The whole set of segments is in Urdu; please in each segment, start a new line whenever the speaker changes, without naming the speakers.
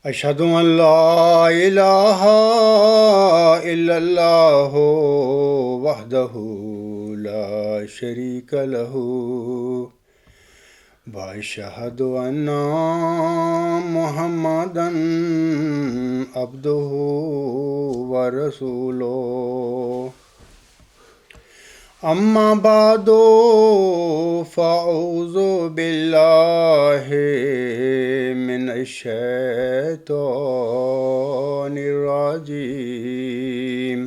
اشہد ان لا الہ الا اللہ وحدہ لا شریک لہ واشہد ان محمدا عبدہ ورسولہ اما بعد فاعوذ باللہ من الشیطان الرجیم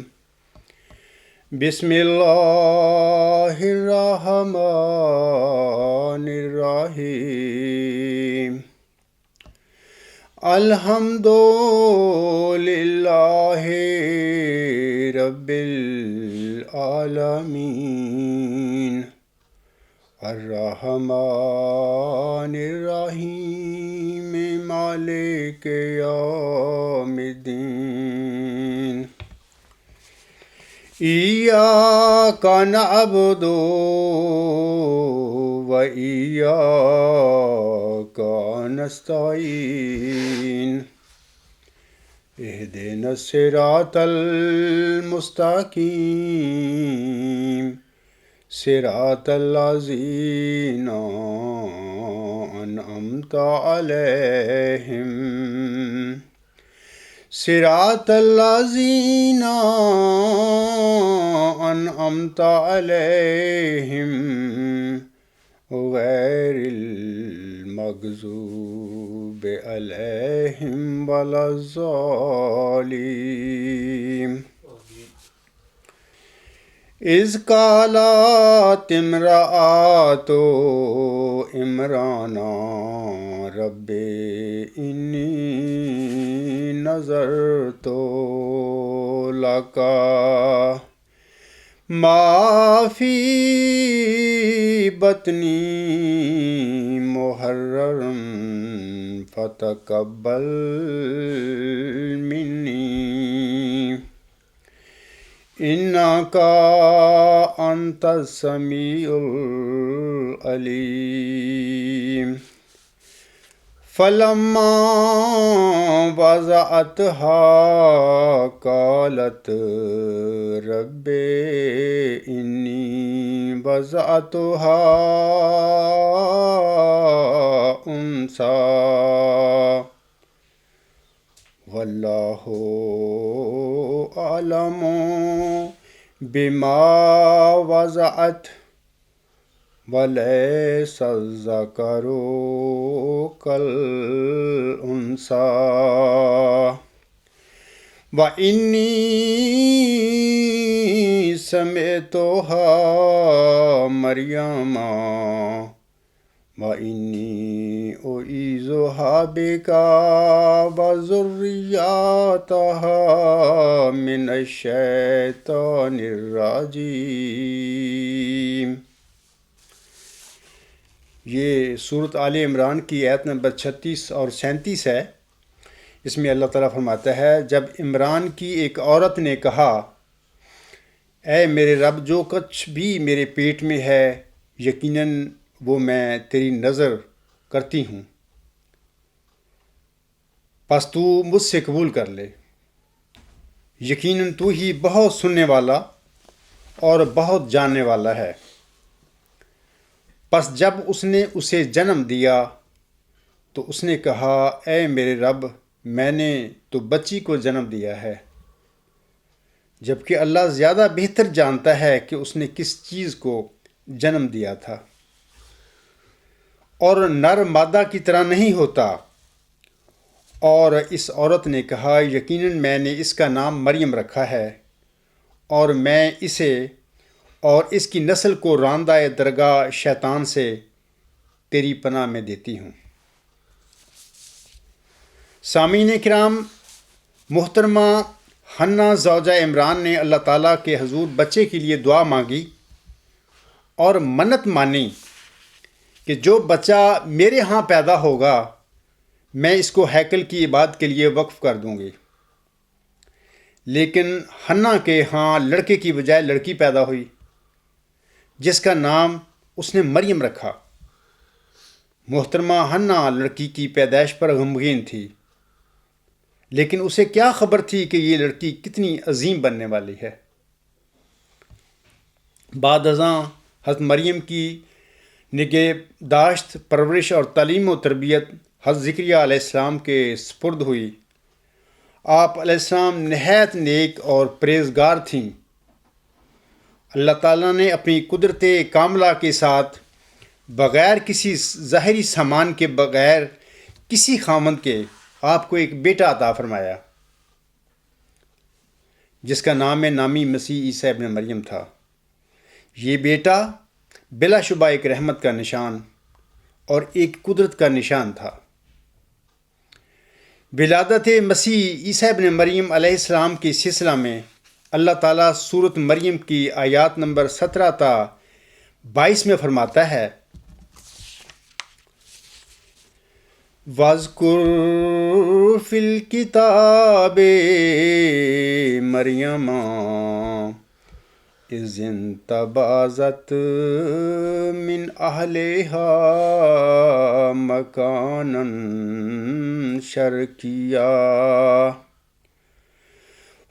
بسم اللہ الرحمن الرحیم الحمد للہ رب العالمین الرحمن الرحیم مالک یوم الدین ایاک نعبد و ایاک نستعین اہدنا الصراط المستقیم صراط الذین انعمت علیہم صراط الذین انعمت علیہم غیر المغضوب علیہم ولا الضالین اذ قالت امرأۃ عمران رب انی نذرت لک ما فی بطنی محررا فتقبل منی انک انت السمیع العلیم فلما وضعتها قالت رب انی وضعتها انثی واللہ اعلم بما وضعت ولیس الذکر کالانثی وانی سمعتها مریم وإني أعيذها بك وذريتها من الشيطان الرجيم۔ یہ سورۃ آل عمران کی آیت نمبر 36 اور 37 ہے۔ اس میں اللہ تعالیٰ فرماتا ہے، جب عمران کی ایک عورت نے کہا، اے میرے رب، جو کچھ بھی میرے پیٹ میں ہے یقیناً وہ میں تیری نظر کرتی ہوں، پس تو مجھ سے قبول کر لے، یقیناً تو ہی بہت سننے والا اور بہت جاننے والا ہے۔ پس جب اس نے اسے جنم دیا تو اس نے کہا، اے میرے رب، میں نے تو بچی کو جنم دیا ہے، جبکہ اللہ زیادہ بہتر جانتا ہے کہ اس نے کس چیز کو جنم دیا تھا، اور نر مادہ کی طرح نہیں ہوتا۔ اور اس عورت نے کہا، یقیناً میں نے اس کا نام مریم رکھا ہے، اور میں اسے اور اس کی نسل کو راندہ درگاہ شیطان سے تیری پناہ میں دیتی ہوں۔ سامعین کرام، محترمہ حنہ زوجہ عمران نے اللہ تعالیٰ کے حضور بچے کے لیے دعا مانگی اور منت مانی کہ جو بچہ میرے ہاں پیدا ہوگا میں اس کو ہیکل کی عبادت کے لیے وقف کر دوں گی۔ لیکن حنہ کے ہاں لڑکے کی بجائے لڑکی پیدا ہوئی، جس کا نام اس نے مریم رکھا۔ محترمہ حنہ لڑکی کی پیدائش پر غمگین تھی، لیکن اسے کیا خبر تھی کہ یہ لڑکی کتنی عظیم بننے والی ہے۔ بعد ازاں حضرت مریم کی نگہداشت، پرورش اور تعلیم و تربیت حضرت زکریا علیہ السلام کے سپرد ہوئی۔ آپ علیہ السلام نہایت نیک اور پرہیزگار تھیں۔ اللہ تعالیٰ نے اپنی قدرت کاملہ کے ساتھ بغیر کسی ظاہری سامان کے، بغیر کسی خامند کے، آپ کو ایک بیٹا عطا فرمایا جس کا نام نامی مسیح عیسیٰ ابن مریم تھا۔ یہ بیٹا بلا شبہ ایک رحمت کا نشان اور ایک قدرت کا نشان تھا۔ ولادت مسیح عیسیٰ ابن مریم علیہ السلام کے سلسلہ میں اللہ تعالیٰ سورۃ مریم کی آیات نمبر 17 تا 22 میں فرماتا ہے: وَاذْكُرْ فِي الْكِتَابِ مَرْيَمَ إِذِ انتَبَذَتْ مِنْ أَهْلِهَا مَكَانًا شَرْقِيًّا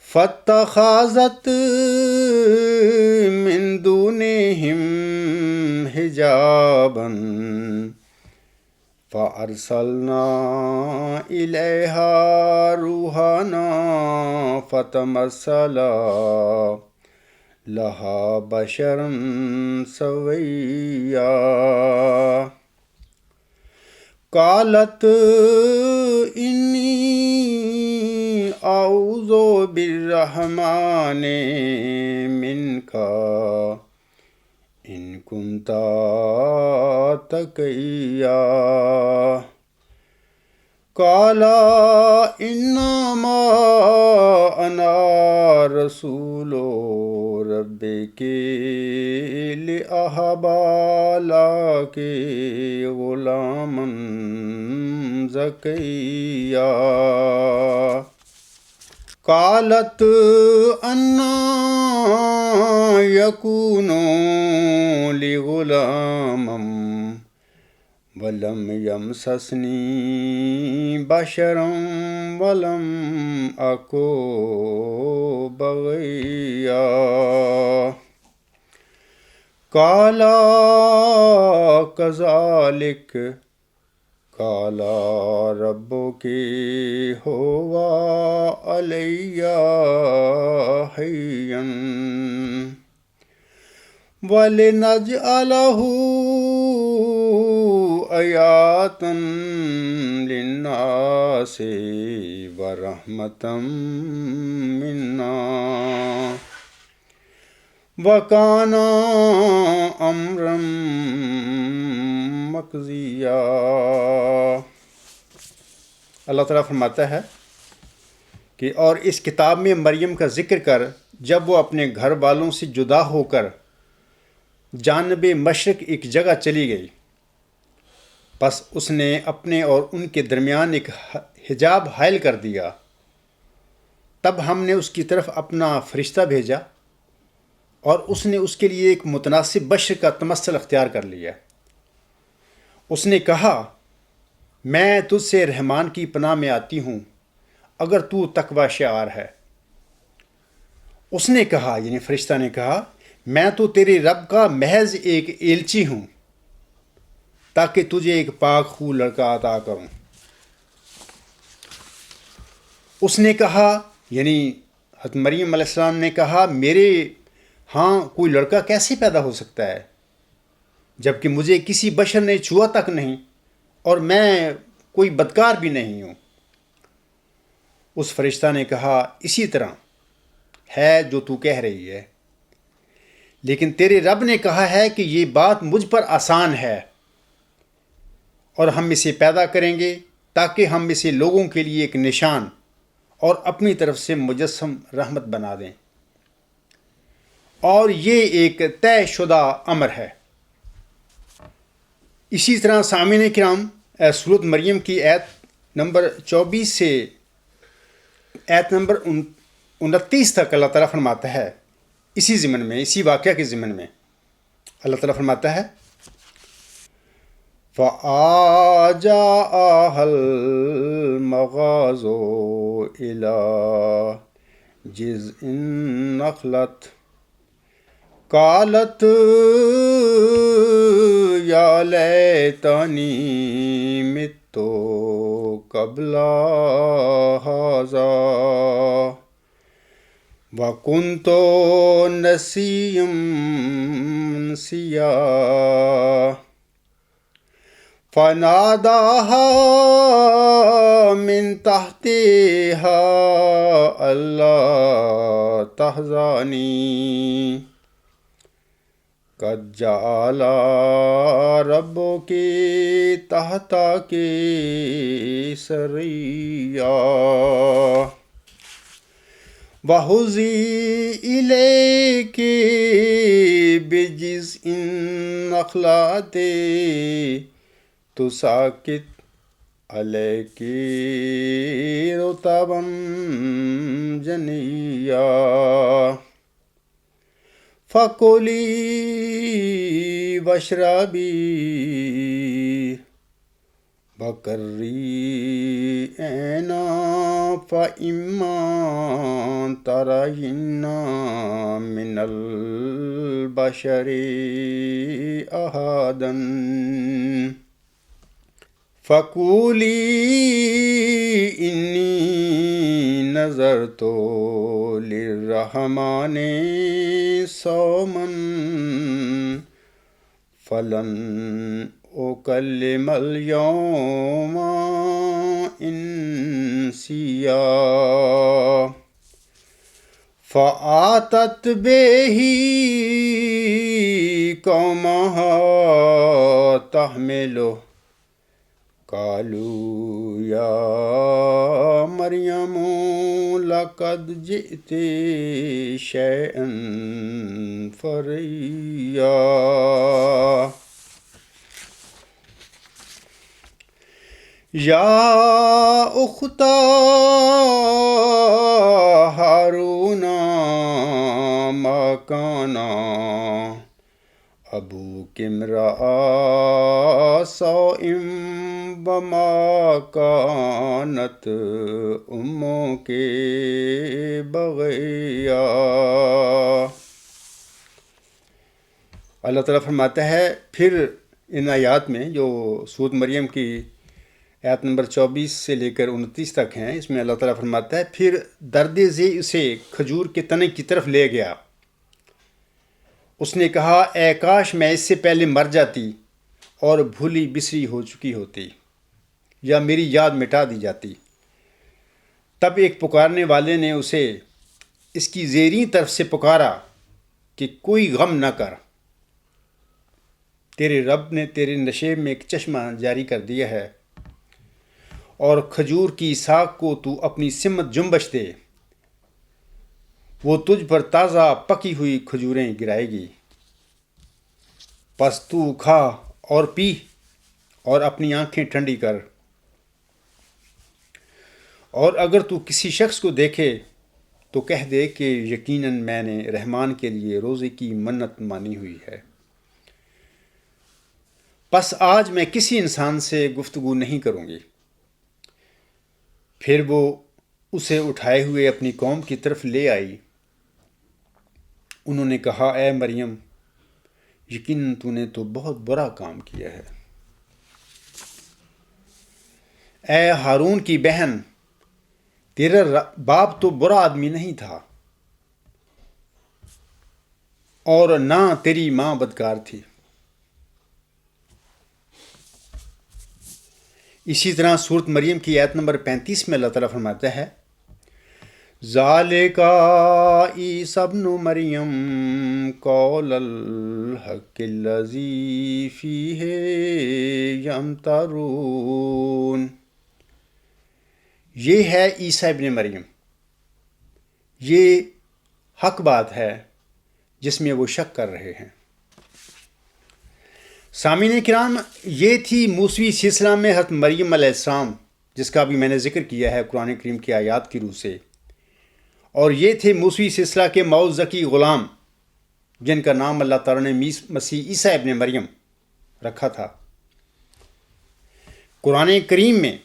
فَاتَّخَذَتْ مِنْ دُونِهِمْ حِجَابًا فَأَرْسَلْنَا إِلَيْهَا رُوحَنَا فَتَمَثَّلَ لَهَا بَشَرًا سَوِيًّا قَالَتْ إِنِّي أَعُوذُ بِالرَّحْمَنِ مِنْكَ إِن كُنتَ تَقِيًّا قَالَ إِنَّمَا أَنَا رَسُولُ رَبِّكِ لِأَهَبَ لَكِ غُلَامًا زَكِيًّا قَالَتْ أَنَّىٰ يَكُونُ لِي غُلَامٌ وَلَمْ يَمْسَسْنِي بَشَرٌ وَلَمْ أَكُ بَغِيًّا قَالَ كَذَلِكَ قَالَ رَبُّكِ هُوَ عَلَيَّ هَيِّنٌ وَلِنَجْعَلَهُ آيَةً لِلنَّاسِ وَرَحْمَةً مِنَّا وَكَانَ أَمْرًا مَقْضِيًّا۔ اللہ تعالیٰ فرماتا ہے کہ اور اس کتاب میں مریم کا ذکر کر جب وہ اپنے گھر والوں سے جدا ہو کر جانب مشرق ایک جگہ چلی گئی، پس اس نے اپنے اور ان کے درمیان ایک حجاب حائل کر دیا۔ تب ہم نے اس کی طرف اپنا فرشتہ بھیجا اور اس نے اس کے لیے ایک متناسب بشر کا تمثل اختیار کر لیا۔ اس نے کہا: میں تجھ سے رحمان کی پناہ میں آتی ہوں اگر تو تقوی شعار ہے۔ اس نے کہا، یعنی فرشتہ نے کہا، میں تو تیرے رب کا محض ایک ایلچی ہوں تاکہ تجھے ایک پاک خو لڑکا عطا کروں۔ اس نے کہا، یعنی حضرت مریم علیہ السلام نے کہا، میرے ہاں کوئی لڑکا کیسے پیدا ہو سکتا ہے جبکہ مجھے کسی بشر نے چھوا تک نہیں اور میں کوئی بدکار بھی نہیں ہوں۔ اس فرشتہ نے کہا، اسی طرح ہے جو تو کہہ رہی ہے، لیکن تیرے رب نے کہا ہے کہ یہ بات مجھ پر آسان ہے اور ہم اسے پیدا کریں گے تاکہ ہم اسے لوگوں کے لیے ایک نشان اور اپنی طرف سے مجسم رحمت بنا دیں، اور یہ ایک طے شدہ امر ہے۔ اسی طرح سامعین کرام، سورۃ مریم کی آیت نمبر 24 سے آیت نمبر 29 تک اللہ تعالیٰ فرماتا ہے، اسی ضمن میں، اسی واقعہ کے ضمن میں اللہ تعالیٰ فرماتا ہے: فآجاءها المغاض إلى جذع النخلة قالت يا ليتني مت قبل هذا وكنت نسيا منسيا فناداها من تحتها ألا تحزني قد جعل ربك تحتك سريا وهزي إليك بجذع النخلة تساقط عليك رطبا جنيا فكلي واشربي وقري عينا فإما ترين من البشر أحدا فقولي إني نذرت للرحمن صوما فلن أكلم اليوم إنسيا فآتت به قومها تحمله قالوا يا مريم لقد جئت شيئا فريا يا أخت هارون ما كان أبوك امرأ سوء وما كانت أمك بغيا. اللہ تعالیٰ فرماتا ہے پھر ان آیات میں جو سورۃ مریم کی آیت نمبر 24 سے لے کر 29 تک ہیں، اس میں اللہ تعالیٰ فرماتا ہے پھر درد ذی اسے کھجور کے تنے کی طرف لے گیا. اس نے کہا اے کاش میں اس سے پہلے مر جاتی اور بھولی بسری ہو چکی ہوتی یا میری یاد مٹا دی جاتی. تب ایک پکارنے والے نے اسے اس کی زیریں طرف سے پکارا کہ کوئی غم نہ کر، تیرے رب نے تیرے نشیب میں ایک چشمہ جاری کر دیا ہے اور کھجور کی ساکھ کو تو اپنی سمت جنبش دے، وہ تجھ پر تازہ پکی ہوئی کھجوریں گرائے گی. پس تو کھا اور پی اور اپنی آنکھیں ٹھنڈی کر، اور اگر تو کسی شخص کو دیکھے تو کہہ دے کہ یقیناً میں نے رحمان کے لیے روزے کی منت مانی ہوئی ہے. پس آج میں کسی انسان سے گفتگو نہیں کروں گی. پھر وہ اسے اٹھائے ہوئے اپنی قوم کی طرف لے آئی. انہوں نے کہا اے مریم یقیناً تو نے تو بہت برا کام کیا ہے. اے ہارون کی بہن، تیرا باپ تو برا آدمی نہیں تھا اور نہ تیری ماں بدکار تھی. اسی طرح سورۃ مریم کی آیت نمبر 35 میں اللہ تعالیٰ فرماتا ہے ذالک عیسی ابن مریم قول الحق الذی فیہ یمترون. یہ ہے عیسیٰ ابن مریم، یہ حق بات ہے جس میں وہ شک کر رہے ہیں. سامعین کرام، یہ تھی موسوی سلسلہ میں حضرت مریم علیہ السلام جس کا بھی میں نے ذکر کیا ہے قرآن کریم کی آیات کی روح سے، اور یہ تھے موسوی سلسلہ کے معوذ ذکی غلام جن کا نام اللہ تعالیٰ نے مسیح عیسیٰ ابن مریم رکھا تھا. قرآن کریم میں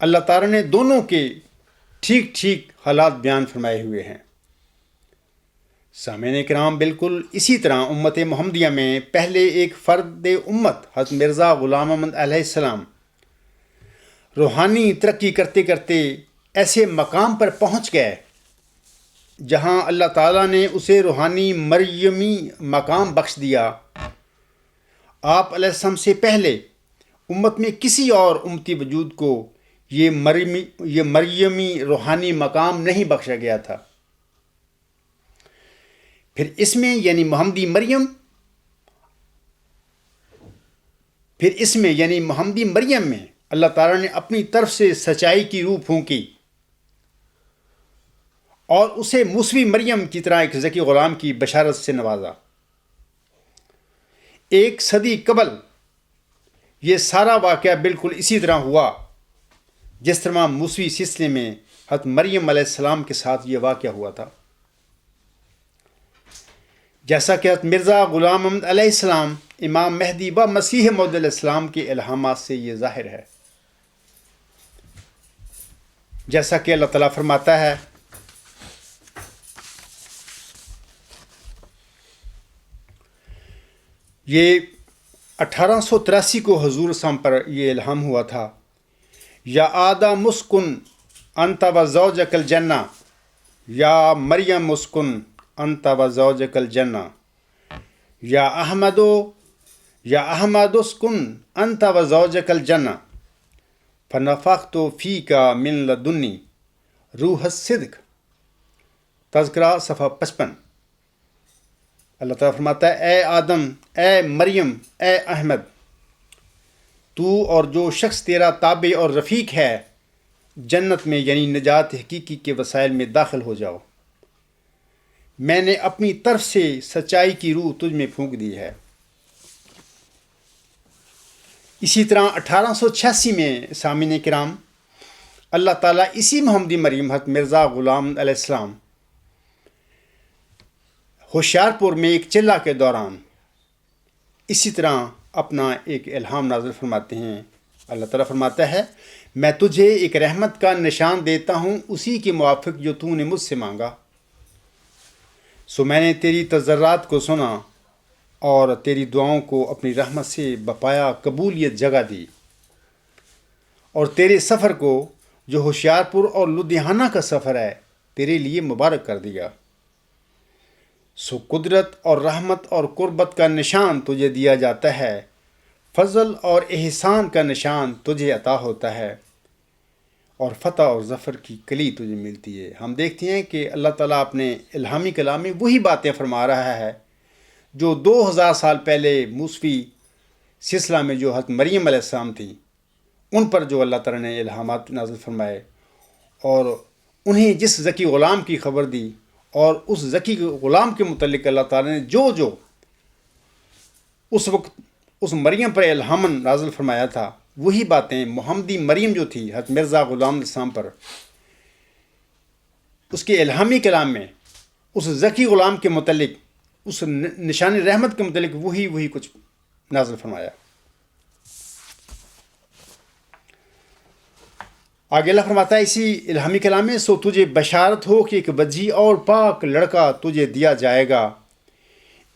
اللہ تعالیٰ نے دونوں کے ٹھیک ٹھیک حالات بیان فرمائے ہوئے ہیں۔ سامعین کرام، بالکل اسی طرح امت محمدیہ میں پہلے ایک فرد امت حضرت مرزا غلام احمد علیہ السلام روحانی ترقی کرتے کرتے ایسے مقام پر پہنچ گئے جہاں اللہ تعالیٰ نے اسے روحانی مریمی مقام بخش دیا۔ آپ علیہ السلام سے پہلے امت میں کسی اور امتی وجود کو یہ مریمی روحانی مقام نہیں بخشا گیا تھا۔ پھر اس میں یعنی محمدی مریم میں اللہ تعالیٰ نے اپنی طرف سے سچائی کی روح پھونکی اور اسے موسوی مریم کی طرح ایک ذکی غلام کی بشارت سے نوازا۔ 1 صدی قبل یہ سارا واقعہ بالکل اسی طرح ہوا جس طرح موسوی سلسلے میں حضرت مریم علیہ السلام کے ساتھ یہ واقعہ ہوا تھا۔ جیسا کہ حضرت مرزا غلام احمد علیہ السلام امام مہدی و مسیح موعود علیہ السلام کے الہامات سے یہ ظاہر ہے۔ جیسا کہ اللہ تعالیٰ فرماتا ہے، یہ 1883 کو حضور صلی پر یہ الہام ہوا تھا، یا آدم مسکن انت و زوجک الجنہ، یا مریم مسکن انت و زوجک الجنہ، یا احمد اسکن انت و زوجک الجنہ فنفخت فیک من لدنی روح الصدق۔ تذکرہ صفحہ 55۔ اللہ تعالیٰ فرماتا ہے، اے آدم، اے مریم، اے احمد، تو اور جو شخص تیرا تابع اور رفیق ہے جنت میں یعنی نجات حقیقی کے وسائل میں داخل ہو جاؤ۔ میں نے اپنی طرف سے سچائی کی روح تجھ میں پھونک دی ہے۔ اسی طرح 1886 میں سامعین کرام اللہ تعالیٰ اسی محمدی مریم حضرت مرزا غلام علیہ السلام ہوشیارپور میں ایک چلہ کے دوران اسی طرح اپنا ایک الہام نازل فرماتے ہیں۔ اللہ تعالیٰ فرماتا ہے، میں تجھے ایک رحمت کا نشان دیتا ہوں اسی کے موافق جو تو نے مجھ سے مانگا۔ سو میں نے تیری تضرعات کو سنا اور تیری دعاؤں کو اپنی رحمت سے بپایا قبولیت جگہ دی، اور تیرے سفر کو جو ہوشیارپور اور لدھیانہ کا سفر ہے تیرے لیے مبارک کر دیا۔ سو قدرت اور رحمت اور قربت کا نشان تجھے دیا جاتا ہے، فضل اور احسان کا نشان تجھے عطا ہوتا ہے، اور فتح اور ظفر کی کلی تجھے ملتی ہے۔ ہم دیکھتے ہیں کہ اللہ تعالیٰ اپنے الہامی کلام میں وہی باتیں فرما رہا ہے جو 2000 سال پہلے موسوی سلسلہ میں جو حضرت مریم علیہ السلام تھی ان پر جو اللہ تعالیٰ نے الہامات نازل فرمائے، اور انہیں جس ذکی غلام کی خبر دی، اور اس ذکی غلام کے متعلق اللہ تعالیٰ نے جو اس وقت اس مریم پر الہاماً نازل فرمایا تھا، وہی باتیں محمدی مریم جو تھی حضرت مرزا غلام علیہ السلام پر، اس کے الہامی کلام میں اس ذکی غلام کے متعلق، اس نشان رحمت کے متعلق وہی کچھ نازل فرمایا۔ آگے اللہ فرماتا ہے اسی الہامی کلام میں، سو تجھے بشارت ہو کہ ایک وجیح اور پاک لڑکا تجھے دیا جائے گا،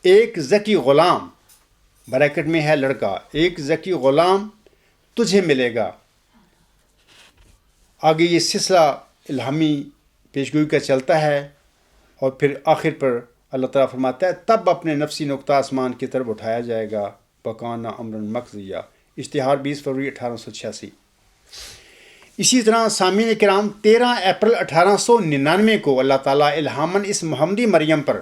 ایک ذکی غلام، بریکٹ میں ہے لڑکا، ایک ذکی غلام تجھے ملے گا۔ آگے یہ سلسلہ الہامی پیشگوئی کا چلتا ہے، اور پھر آخر پر اللہ تعالیٰ فرماتا ہے، تب اپنے نفسی نقطہ آسمان کی طرف اٹھایا جائے گا، وَكَانَ أَمْرًا مَقْضِيًّا۔ اشتہار 20 فروری 1886۔ اسی طرح سامعین کرام 13 اپریل 1899 کو اللہ تعالیٰ الہاماً اس محمدی مریم پر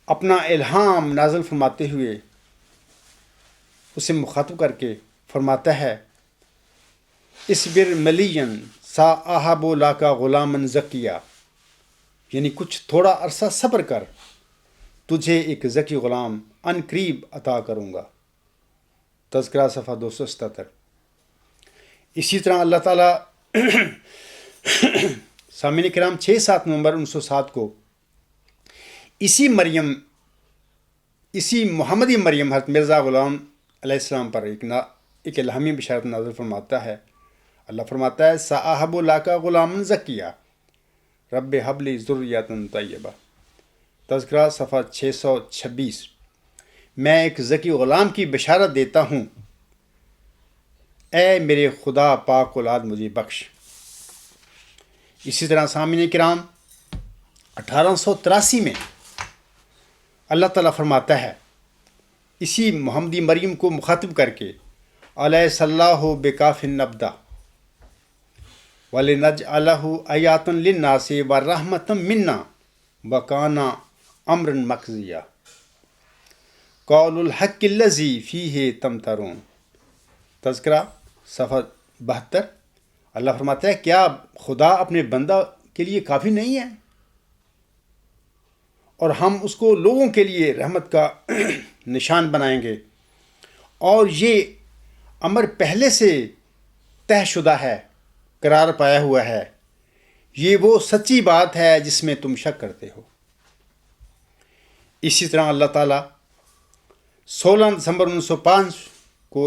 اپنا الہام نازل فرماتے ہوئے اسے مخاطب کر کے فرماتا ہے، اصبر ملین سا احب لاکا غلامن زکیہ، یعنی کچھ تھوڑا عرصہ صبر کر، تجھے ایک ذکی غلام ان قریب عطا کروں گا۔ تذکرہ صفحہ 277۔ اسی طرح اللہ تعالیٰ سامعین کرام 6-7 نومبر 1907 کو اسی محمدی مریم حضرت مرزا غلام علیہ السلام پر ایک الہامی بشارت نازل فرماتا ہے۔ اللہ فرماتا ہے سأحب لک غلاما زکیہ رب ہب لی ذریۃ طیبہ۔ تذکرہ صفحہ 626۔ میں ایک ذکی غلام کی بشارت دیتا ہوں، اے میرے خدا پاک اولاد مجھے بخش۔ اسی طرح سامعین کرام 1883 میں اللہ تعالیٰ فرماتا ہے اسی محمدی مریم کو مخاطب کر کے علیہ اللہ بکاف نبدا وَلِنَجْعَلَهُ آیَاتًا لِلنَّاسِ وَرَحْمَةً مِنَّا وَكَانَ أَمْرًا مَقْضِيًّا قَوْلُ الْحَقِّ الَّذِي فِيهِ تَمْتَرُونَ۔ تذکرہ صفحہ 72۔ اللہ فرماتا ہے کیا خدا اپنے بندہ کے لیے کافی نہیں ہے، اور ہم اس کو لوگوں کے لیے رحمت کا نشان بنائیں گے، اور یہ امر پہلے سے طے شدہ ہے، قرار پایا ہوا ہے، یہ وہ سچی بات ہے جس میں تم شک کرتے ہو۔ اسی طرح اللہ تعالیٰ 16 دسمبر 1905 کو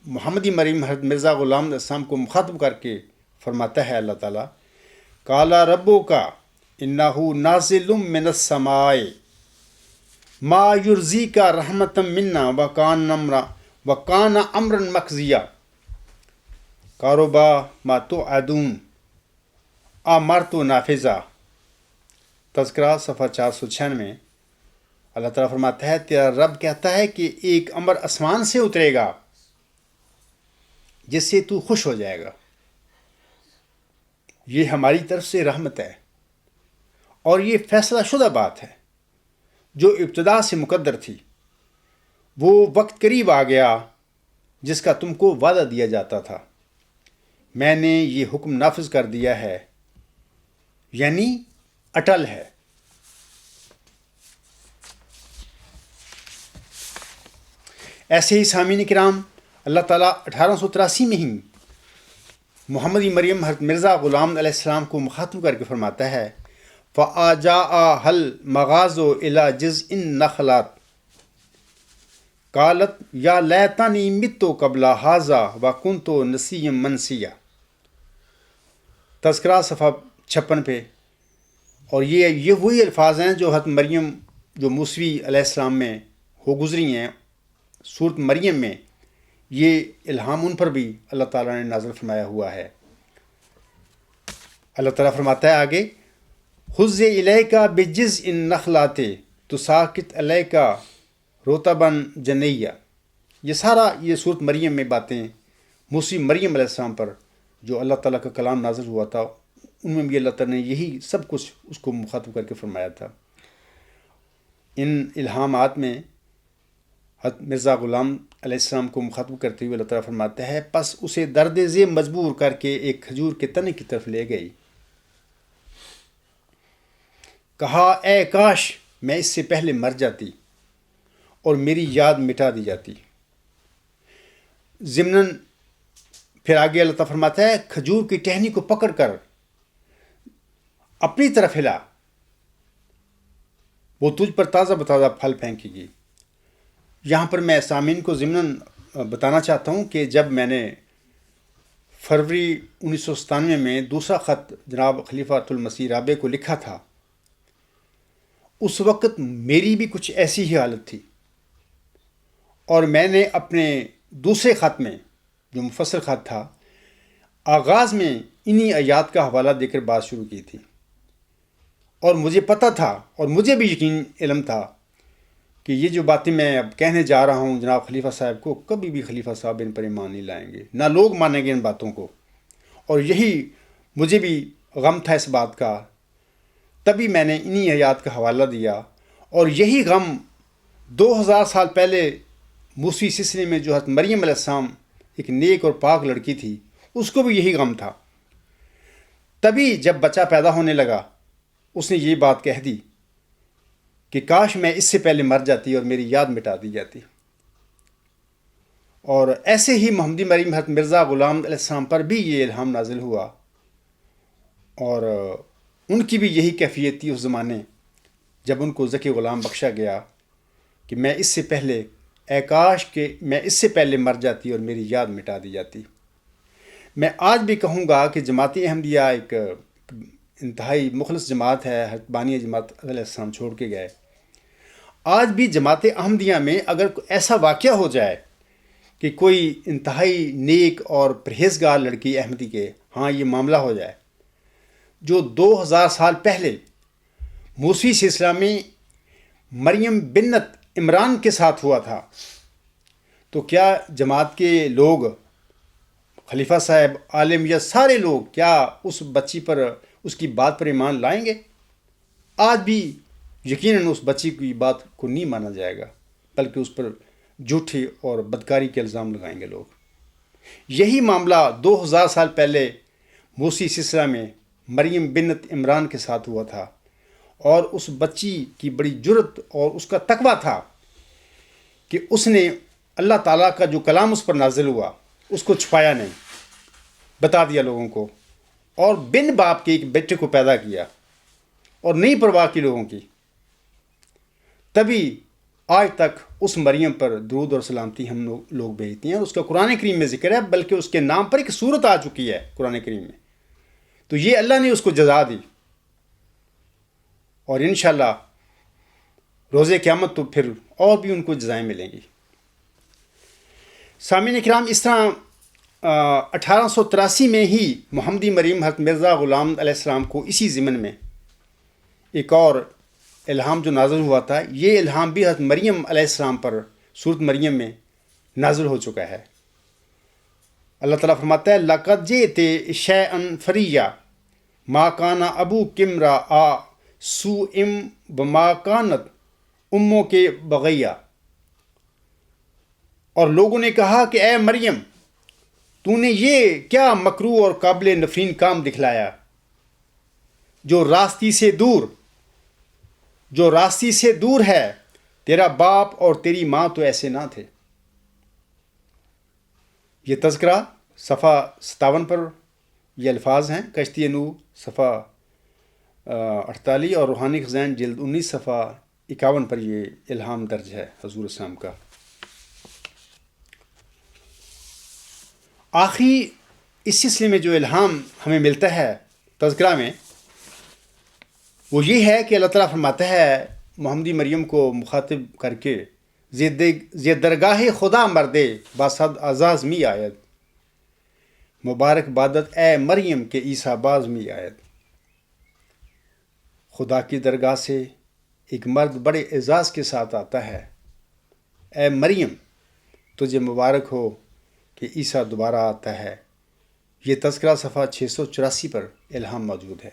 محمدی مریم حضرت مرزا غلام علیہ السلام کو مخاطب کر کے فرماتا ہے اللہ تعالیٰ قَالَ رَبُّكَ إِنَّهُ نَازِلٌ مِّنَ السَّمَاءِ مَا يُرْضِيكَ رَحْمَةً مِنَّا وَكَانَ أَمْرًا مَقْضِيًّا قَرُبَ مَا تُوعَدُونَ أَمَرْتُ نَافِذًا۔ تذکرہ صفحہ 496 میں اللہ تعالیٰ فرماتا ہے تیرا رب کہتا ہے کہ ایک امر آسمان سے اترے گا جس سے تو خوش ہو جائے گا، یہ ہماری طرف سے رحمت ہے، اور یہ فیصلہ شدہ بات ہے جو ابتدا سے مقدر تھی۔ وہ وقت قریب آ گیا جس کا تم کو وعدہ دیا جاتا تھا، میں نے یہ حکم نافذ کر دیا ہے، یعنی اٹل ہے۔ ایسے ہی سامعین کرام اللہ تعالیٰ 1883 میں ہی محمدی مریم حضرت مرزا غلام علیہ السلام کو مخاطب کر کے فرماتا ہے فَآجَاءَ الْمَغَاضُ إِلَى جِذْعِ النَّخْلَةِ قَالَتْ يَا لَيْتَنِي مِتُّ قَبْلَ هَٰذَا وَكُنتُ نَسِيًّا مَنسِيًّا۔ تذکرہ صفحہ 56 پہ، اور یہ وہی الفاظ ہیں جو حضرت مریم جو موسوی علیہ السلام میں ہو گزری ہیں، سورت مریم میں یہ الہام ان پر بھی اللہ تعالیٰ نے نازل فرمایا ہوا ہے۔ اللہ تعالیٰ فرماتا ہے آگے خُذْ إِلَيْكَ بِجِذْعِ النَّخْلَةِ تُسَاقِطْ عَلَيْكَ رُطَبًا جَنِيًّا۔ یہ سورت مریم میں باتیں موسوی مریم علیہ السلام پر جو اللہ تعالیٰ کا کلام نازل ہوا تھا، ان میں بھی اللہ تعالیٰ نے یہی سب کچھ اس کو مخاطب کر کے فرمایا تھا۔ ان الہامات میں حضرت مرزا غلام علیہ السلام کو مخاطب کرتے ہوئے اللہ تعالیٰ فرماتا ہے پس اسے درد ذیل مجبور کر کے ایک کھجور کے تنے کی طرف لے گئی، کہا اے کاش میں اس سے پہلے مر جاتی اور میری یاد مٹا دی جاتی۔ ضمناً پھر آگے اللہ تعالیٰ فرماتا ہے کھجور کی ٹہنی کو پکڑ کر اپنی طرف ہلا، وہ تجھ پر تازہ بتازہ پھل پھینکے گی۔ یہاں پر میں سامعین کو ضمناً بتانا چاہتا ہوں کہ جب میں نے فروری 1997 میں دوسرا خط جناب خلیفۃ المسیح رابع کو لکھا تھا، اس وقت میری بھی کچھ ایسی ہی حالت تھی، اور میں نے اپنے دوسرے خط میں جو مفصل خط تھا آغاز میں انہی آیات کا حوالہ دے کر بات شروع کی تھی، اور مجھے پتہ تھا اور مجھے بھی یقین علم تھا کہ یہ جو باتیں میں اب کہنے جا رہا ہوں جناب خلیفہ صاحب کو، کبھی بھی خلیفہ صاحب ان پر ایمان نہیں لائیں گے، نہ لوگ مانیں گے ان باتوں کو، اور یہی مجھے بھی غم تھا اس بات کا۔ تبھی میں نے انہی آیات کا حوالہ دیا، اور یہی غم 2000 سال پہلے موسوی سلسلے میں جو حضرت مریم علیہ السلام ایک نیک اور پاک لڑکی تھی، اس کو بھی یہی غم تھا۔ تبھی جب بچہ پیدا ہونے لگا اس نے یہ بات کہہ دی کہ کاش میں اس سے پہلے مر جاتی اور میری یاد مٹا دی جاتی۔ اور ایسے ہی محمدی مریم حضرت مرزا غلام علیہ السلام پر بھی یہ الہام نازل ہوا، اور ان کی بھی یہی کیفیت تھی اس زمانے جب ان کو ذکی غلام بخشا گیا کہ میں اس سے پہلے اے کاش کہ میں اس سے پہلے مر جاتی اور میری یاد مٹا دی جاتی۔ میں آج بھی کہوں گا کہ جماعت احمدیہ ایک انتہائی مخلص جماعت ہے، حضرت بانی جماعت علیہ السلام چھوڑ کے گئے۔ آج بھی جماعت احمدیہ میں اگر ایسا واقعہ ہو جائے کہ کوئی انتہائی نیک اور پرہیزگار لڑکی احمدی کے ہاں یہ معاملہ ہو جائے جو 2000 سال پہلے موسوی سلسلہ میں مریم بنت عمران کے ساتھ ہوا تھا، تو کیا جماعت کے لوگ، خلیفہ صاحب، عالم یا سارے لوگ کیا اس بچی پر، اس کی بات پر ایمان لائیں گے؟ آج بھی یقیناً اس بچی کی بات کو نہیں مانا جائے گا، بلکہ اس پر جھوٹے اور بدکاری کے الزام لگائیں گے لوگ۔ یہی معاملہ 2000 سال پہلے موسی سلسلہ میں مریم بنت عمران کے ساتھ ہوا تھا، اور اس بچی کی بڑی جرت اور اس کا تقویٰ تھا کہ اس نے اللہ تعالیٰ کا جو کلام اس پر نازل ہوا اس کو چھپایا نہیں، بتا دیا لوگوں کو، اور بن باپ کے ایک بیٹے کو پیدا کیا اور نہیں پرواہ کی لوگوں کی۔ تبھی آج تک اس مریم پر درود اور سلامتی ہم لوگ بھیجتے ہیں، اور اس کا قرآن کریم میں ذکر ہے، بلکہ اس کے نام پر ایک سورت آ چکی ہے قرآن کریم میں۔ تو یہ اللہ نے اس کو جزا دی، اور انشاءاللہ روز قیامت تو پھر اور بھی ان کو جزائیں ملیں گی۔ سامعین کرام، اس طرح 1883 میں ہی محمدی مریم حضرت مرزا غلام علیہ السلام کو اسی ضمن میں ایک اور الہام جو نازل ہوا تھا، یہ الہام بھی حضرت مریم علیہ السلام پر سورت مریم میں نازل ہو چکا ہے۔ اللہ تعالیٰ فرماتا ہے لَقَدْ جِئْتَ شَيْئًا فَرِيًّا مَا كَانَ أَبُوكِ امْرَأَ سُوءٍ وَمَا كَانَتْ أُمُّكِ بَغِيًّا۔ اور لوگوں نے کہا کہ اے مریم، تو نے یہ کیا مکروہ اور قابل نفرین کام دکھلایا، جو راستی سے دور ہے، تیرا باپ اور تیری ماں تو ایسے نہ تھے۔ یہ تذکرہ صفحہ 57 پر یہ الفاظ ہیں، کشتی نوح صفحہ 48 اور روحانی خزائن جلد 19 صفحہ 51 پر یہ الہام درج ہے حضور السلام کا۔ آخری اس سلسلے میں جو الہام ہمیں ملتا ہے تذکرہ میں، وہ یہ ہے کہ اللہ تعالیٰ فرماتا ہے محمدی مریم کو مخاطب کر کے زی درگاہ خدا مردے باسد اعزاز می آید، مبارک بادت اے مریم کے عیسیٰ باز می آید۔ خدا کی درگاہ سے ایک مرد بڑے اعزاز کے ساتھ آتا ہے، اے مریم تجھے مبارک ہو کہ عیسیٰ دوبارہ آتا ہے۔ یہ تذکرہ صفحہ 684 پر الہام موجود ہے۔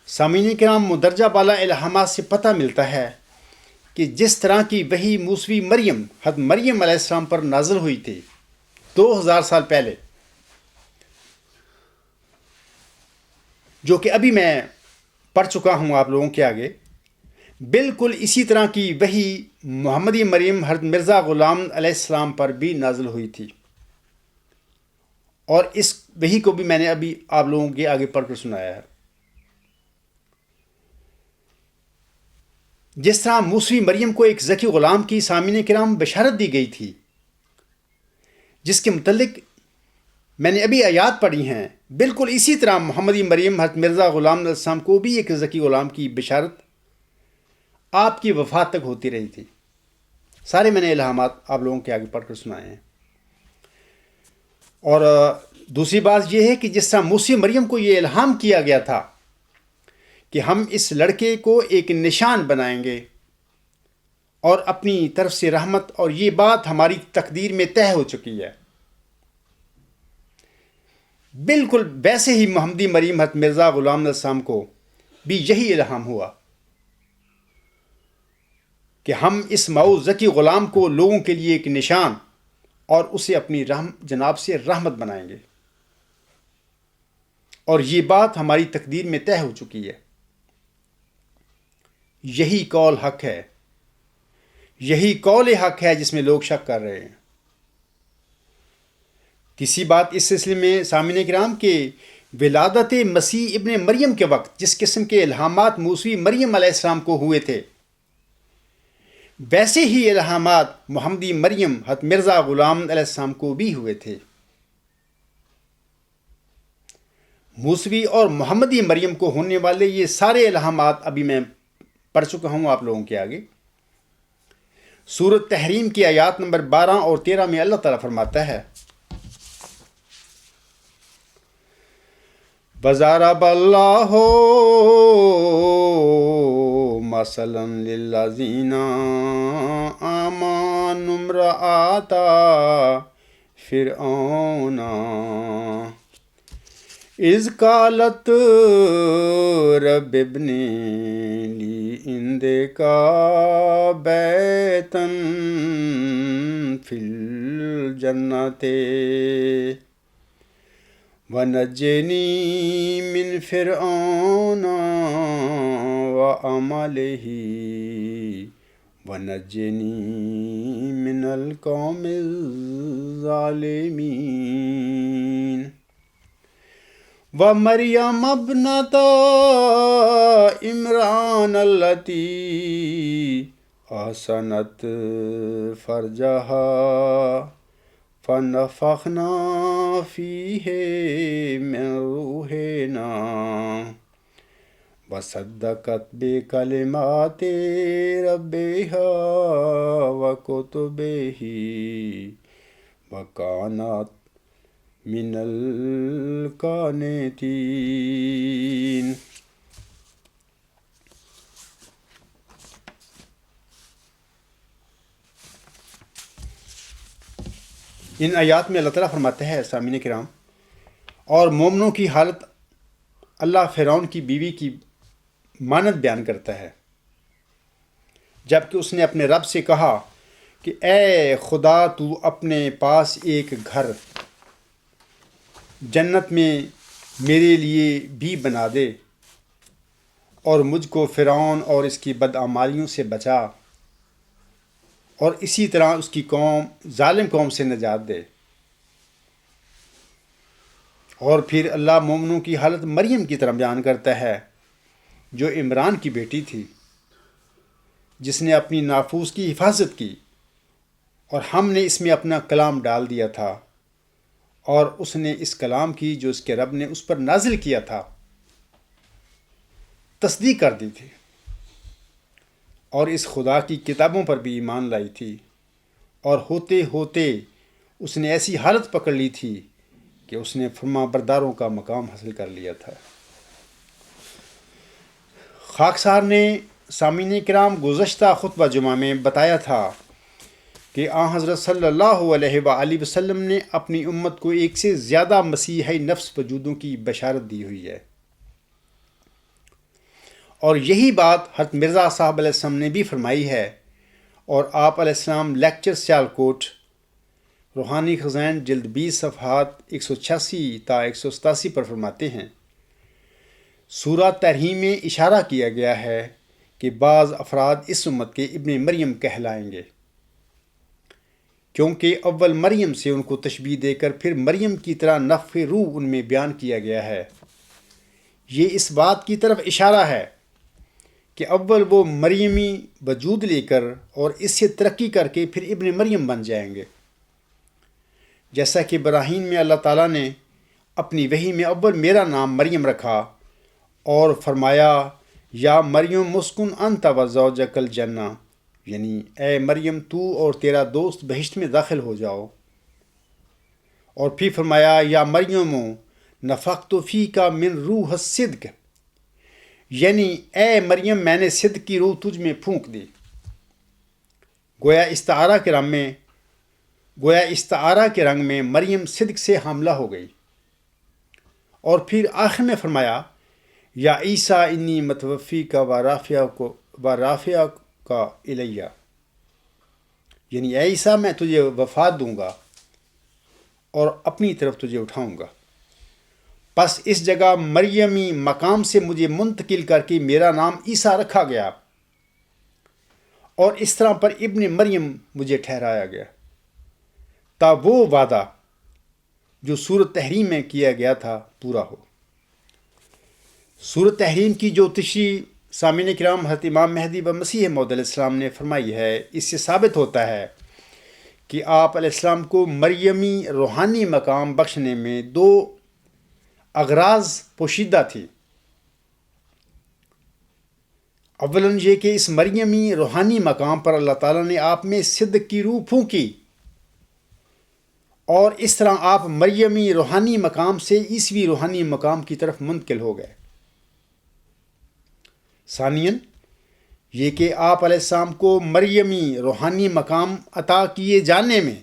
سامعین کرام، مندرجہ بالا الہامات سے پتہ ملتا ہے کہ جس طرح کی وحی موسوی مریم حضرت مریم علیہ السلام پر نازل ہوئی تھی 2000 سال پہلے، جو کہ ابھی میں پڑھ چکا ہوں آپ لوگوں کے آگے، بالکل اسی طرح کی وحی محمدی مریم حضرت مرزا غلام علیہ السلام پر بھی نازل ہوئی تھی، اور اس وحی کو بھی میں نے ابھی آپ لوگوں کے آگے پڑھ کر سنایا ہے۔ جس طرح موسوی مریم کو ایک ذکی غلام کی سامعین کرام بشارت دی گئی تھی، جس کے متعلق میں نے ابھی آیات پڑھی ہیں، بالکل اسی طرح محمدی مریم حضرت مرزا غلام علیہ السلام کو بھی ایک ذکی غلام کی بشارت آپ کی وفات تک ہوتی رہی تھی۔ سارے میں نے الہامات آپ لوگوں کے آگے پڑھ کر سنائے ہیں۔ اور دوسری بات یہ ہے کہ جس طرح موسی مریم کو یہ الہام کیا گیا تھا کہ ہم اس لڑکے کو ایک نشان بنائیں گے اور اپنی طرف سے رحمت، اور یہ بات ہماری تقدیر میں طے ہو چکی ہے، بالکل ویسے ہی محمدی مریم حضرت مرزا غلام علیہ السلام کو بھی یہی الہام ہوا کہ ہم اس مؤوز ذکی غلام کو لوگوں کے لیے ایک نشان اور اسے اپنی جناب سے رحمت بنائیں گے، اور یہ بات ہماری تقدیر میں طے ہو چکی ہے۔ یہی قول حق ہے، یہی قول حق ہے جس میں لوگ شک کر رہے ہیں۔ تیسری بات اس سلسلے میں سامعین کرام کے ولادت مسیح ابن مریم کے وقت جس قسم کے الہامات موسوی مریم علیہ السلام کو ہوئے تھے، ویسے ہی الہامات محمدی مریم حضرت مرزا غلام علیہ السلام کو بھی ہوئے تھے۔ موسوی اور محمدی مریم کو ہونے والے یہ سارے الہامات ابھی میں پڑھ چکا ہوں آپ لوگوں کے آگے۔ سورۃ تحریم کی آیات نمبر 12 اور 13 میں اللہ تعالیٰ فرماتا ہے وَضَرَبَ اللَّهُ مَثَلًا لِلَّذِينَ آمَنُوا امْرَأَتَ فِرْعَوْنَ إِذْ قَالَتْ رَبِّ ابْنِ لِي عِندَكَ بَيْتًا فِي الْجَنَّةِ وَنَجِّنِي مِنْ فِرْعَوْنَ وَعَمَلِهِ وَنَجِّنِي مِنَ الْقَوْمِ الظَّالِمِينَ وَمَرْيَمَ ابْنَتَ عِمْرَانَ الَّتِي أَحْصَنَتْ فَرْجَهَا فَنَفَخْنَا فِيهِ مِنْ رُوحِنَا وَصَدَّقَتْ بِكَلِمَاتِ رَبِّهَا وَكُتُبِهِ وَكَانَتْ مِنَ الْقَانِتِينَ۔ ان آیات میں اللہ تعالیٰ فرماتے ہیں سامعین کرام، اور مومنوں کی حالت اللہ فرعون کی بیوی کی مانند بیان کرتا ہے جبکہ اس نے اپنے رب سے کہا کہ اے خدا تو اپنے پاس ایک گھر جنت میں میرے لیے بھی بنا دے اور مجھ کو فرعون اور اس کی بدعمالیوں سے بچا اور اسی طرح اس کی قوم ظالم قوم سے نجات دے۔ اور پھر اللہ مومنوں کی حالت مریم کی طرح بیان کرتا ہے جو عمران کی بیٹی تھی، جس نے اپنی نافوس کی حفاظت کی اور ہم نے اس میں اپنا کلام ڈال دیا تھا، اور اس نے اس کلام کی جو اس کے رب نے اس پر نازل کیا تھا تصدیق کر دی تھی، اور اس خدا کی کتابوں پر بھی ایمان لائی تھی، اور ہوتے ہوتے اس نے ایسی حالت پکڑ لی تھی کہ اس نے فرما برداروں کا مقام حاصل کر لیا تھا۔ خاکسار نے سامعین کرام گزشتہ خطبہ جمعہ میں بتایا تھا کہ آن حضرت صلی اللہ علیہ وآلہ وسلم نے اپنی امت کو ایک سے زیادہ مسیحی نفس وجودوں کی بشارت دی ہوئی ہے، اور یہی بات حضرت مرزا صاحب علیہ السلام نے بھی فرمائی ہے، اور آپ علیہ السلام لیکچر سیالکوٹ روحانی خزائن جلد 20 صفحات 186 تا 187 پر فرماتے ہیں سورہ تحریم میں اشارہ کیا گیا ہے کہ بعض افراد اس امت کے ابن مریم کہلائیں گے، کیونکہ اول مریم سے ان کو تشبیہ دے کر پھر مریم کی طرح نفخ روح ان میں بیان کیا گیا ہے۔ یہ اس بات کی طرف اشارہ ہے کہ اول وہ مریمی وجود لے کر اور اس سے ترقی کر کے پھر ابن مریم بن جائیں گے، جیسا کہ براہین میں اللہ تعالیٰ نے اپنی وحی میں اول میرا نام مریم رکھا اور فرمایا یا مریم مسکن انت و زوجک الجنہ، یعنی اے مریم تو اور تیرا دوست بہشت میں داخل ہو جاؤ، اور پھر فرمایا یا مریم نفخت فیک من روح الصدق، یعنی اے مریم میں نے صدق کی روح تجھ میں پھونک دی۔ گویا استعارہ کے رنگ میں مریم صدق سے حاملہ ہو گئی، اور پھر آخر میں فرمایا یا عیسیٰ انی متوفی کا و رافعہ کا الیہ، یعنی اے عیسیٰ میں تجھے وفات دوں گا اور اپنی طرف تجھے اٹھاؤں گا۔ پس اس جگہ مریمی مقام سے مجھے منتقل کر کے میرا نام عیسیٰ رکھا گیا، اور اس طرح پر ابن مریم مجھے ٹھہرایا گیا تا وہ وعدہ جو سورۃ تحریم میں کیا گیا تھا پورا ہو۔ سورۃ تحریم کی جو تشریح سامعین کرام، حضرت امام مہدی و مسیح موعود علیہ السلام نے فرمائی ہے، اس سے ثابت ہوتا ہے کہ آپ علیہ السلام کو مریمی روحانی مقام بخشنے میں دو اغراض پوشیدہ تھی۔ اولاً یہ کہ اس مریمی روحانی مقام پر اللہ تعالیٰ نے آپ میں صدق کی روح پھونکی، اور اس طرح آپ مریمی روحانی مقام سے عیسوی روحانی مقام کی طرف منتقل ہو گئے۔ ثانیاً یہ کہ آپ علیہ السلام کو مریمی روحانی مقام عطا کیے جانے میں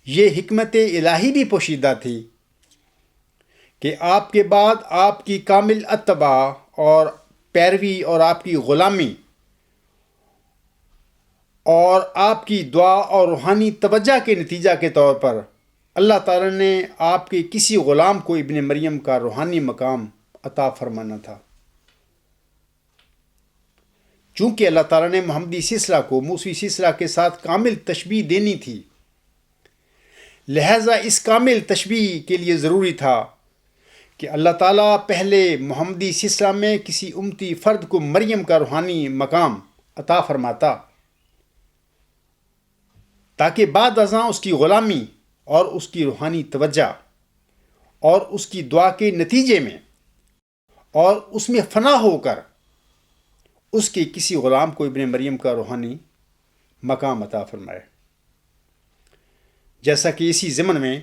یہ حکمت الہی بھی پوشیدہ تھی کہ آپ کے بعد آپ کی کامل اتباع اور پیروی اور آپ کی غلامی اور آپ کی دعا اور روحانی توجہ کے نتیجہ کے طور پر اللہ تعالیٰ نے آپ کے کسی غلام کو ابن مریم کا روحانی مقام عطا فرمانا تھا۔ چونکہ اللہ تعالیٰ نے محمدی سلسلہ کو موسوی سلسلہ کے ساتھ کامل تشبیہ دینی تھی، لہذا اس کامل تشبیہ کے لیے ضروری تھا کہ اللہ تعالیٰ پہلے محمدی سلسلہ میں کسی امتی فرد کو مریم کا روحانی مقام عطا فرماتا، تاکہ بعد ازاں اس کی غلامی اور اس کی روحانی توجہ اور اس کی دعا کے نتیجے میں اور اس میں فنا ہو کر اس کے کسی غلام کو ابن مریم کا روحانی مقام عطا فرمائے۔ جیسا کہ اسی ضمن میں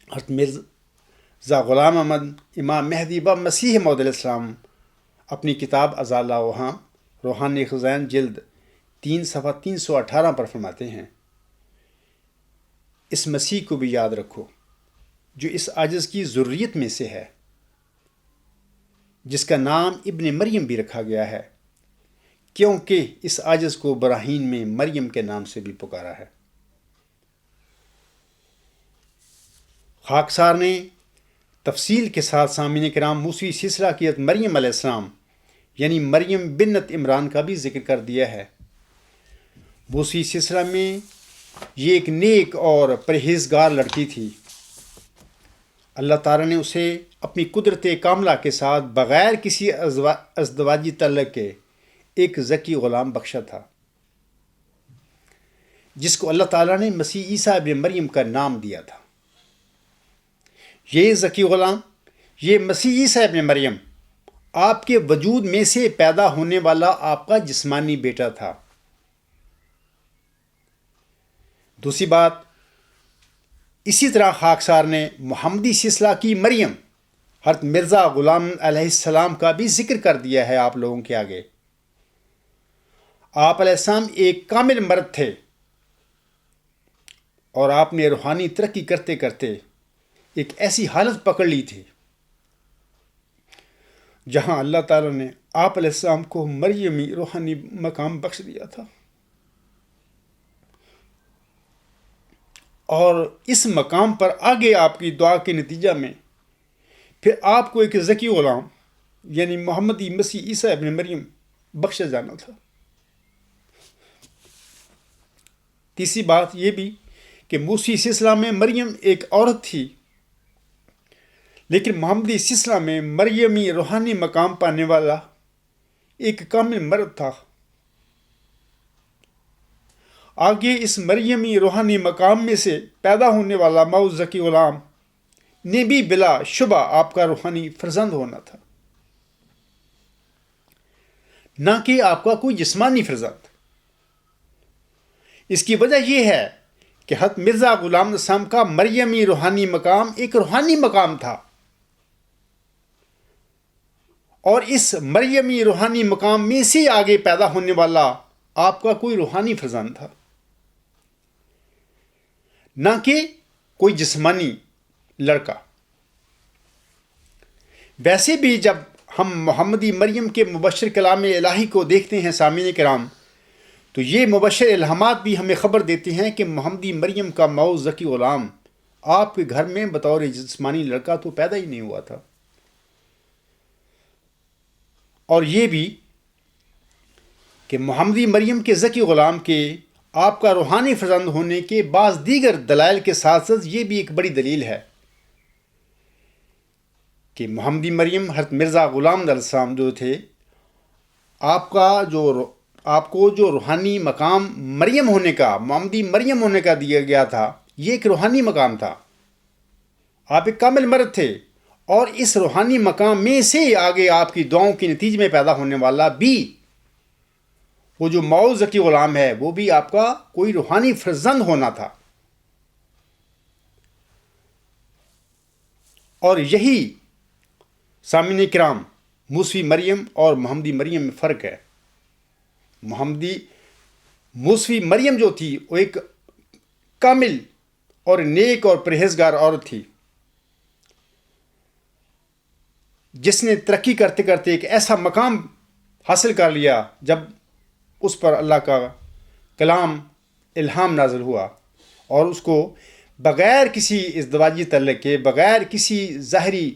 حضرت مرزا غلام احمد امام مہدی و مسیح موعود علیہ السلام اپنی کتاب ازالہ وہاں روحانی خزائن جلد 3 صفحہ 318 پر فرماتے ہیں، اس مسیح کو بھی یاد رکھو جو اس عاجز کی ذریت میں سے ہے، جس کا نام ابن مریم بھی رکھا گیا ہے، کیونکہ اس عاجز کو براہین میں مریم کے نام سے بھی پکارا ہے۔ خاکسار نے تفصیل کے ساتھ سامعین کرام موسوی سلسلہ کی مریم علیہ السلام یعنی مریم بنت عمران کا بھی ذکر کر دیا ہے۔ موسوی سلسلہ میں یہ ایک نیک اور پرہیزگار لڑکی تھی۔ اللہ تعالیٰ نے اسے اپنی قدرت کاملہ کے ساتھ بغیر کسی ازدواجی تعلق کے ایک ذکی غلام بخشا تھا، جس کو اللہ تعالیٰ نے مسیح عیسیٰ ابن مریم کا نام دیا تھا۔ یہ ذکی غلام، یہ مسیح عیسیٰ ابن مریم، آپ کے وجود میں سے پیدا ہونے والا آپ کا جسمانی بیٹا تھا۔ دوسری بات، اسی طرح خاکسار نے محمدی سلسلہ کی مریم حضرت مرزا غلام علیہ السلام کا بھی ذکر کر دیا ہے آپ لوگوں کے آگے۔ آپ علیہ السلام ایک کامل مرد تھے، اور آپ نے روحانی ترقی کرتے کرتے ایک ایسی حالت پکڑ لی تھی جہاں اللہ تعالیٰ نے آپ علیہ السلام کو مریمی روحانی مقام بخش دیا تھا، اور اس مقام پر آگے آپ کی دعا کے نتیجہ میں پھر آپ کو ایک ذکی غلام یعنی محمدی مسیح عیسیٰ ابن مریم بخشا جانا تھا۔ تیسری بات یہ بھی کہ موسوی سلسلہ میں مریم ایک عورت تھی، لیکن محمدی سلسلہ میں مریمی روحانی مقام پانے والا ایک کامل مرد تھا۔ آگے اس مریمی روحانی مقام میں سے پیدا ہونے والا موعود ذکی غلام نے بھی بلا شبہ آپ کا روحانی فرزند ہونا تھا، نہ کہ آپ کا کوئی جسمانی فرزند۔ اس کی وجہ یہ ہے کہ حضرت مرزا غلام السلام کا مریمی روحانی مقام ایک روحانی مقام تھا، اور اس مریمی روحانی مقام میں سے آگے پیدا ہونے والا آپ کا کوئی روحانی فرزند تھا، نہ کہ کوئی جسمانی لڑکا۔ ویسے بھی جب ہم محمدی مریم کے مبشر کلام الہی کو دیکھتے ہیں سامعین کرام، تو یہ مبشر الہامات بھی ہمیں خبر دیتے ہیں کہ محمدی مریم کا موعود ذکی غلام آپ کے گھر میں بطور جسمانی لڑکا تو پیدا ہی نہیں ہوا تھا، اور یہ بھی کہ محمدی مریم کے ذکی غلام کے آپ کا روحانی فرزند ہونے کے بعض دیگر دلائل کے ساتھ ساتھ یہ بھی ایک بڑی دلیل ہے کہ محمدی مریم حضرت مرزا غلام علیہ السلام جو تھے آپ کو جو روحانی مقام مریم ہونے کا، محمدی مریم ہونے کا دیا گیا تھا، یہ ایک روحانی مقام تھا. آپ ایک کامل مرد تھے، اور اس روحانی مقام میں سے آگے آپ کی دعاؤں کے نتیجے میں پیدا ہونے والا بھی وہ جو ماؤ ذکی غلام ہے، وہ بھی آپ کا کوئی روحانی فرزند ہونا تھا. اور یہی سامعین کرام موسوی مریم اور محمدی مریم میں فرق ہے. موسوی مریم جو تھی وہ ایک کامل اور نیک اور پرہیزگار عورت تھی، جس نے ترقی کرتے کرتے ایک ایسا مقام حاصل کر لیا جب اس پر اللہ کا کلام الہام نازل ہوا، اور اس کو بغیر کسی ازدواجی تعلق کے، بغیر کسی ظاہری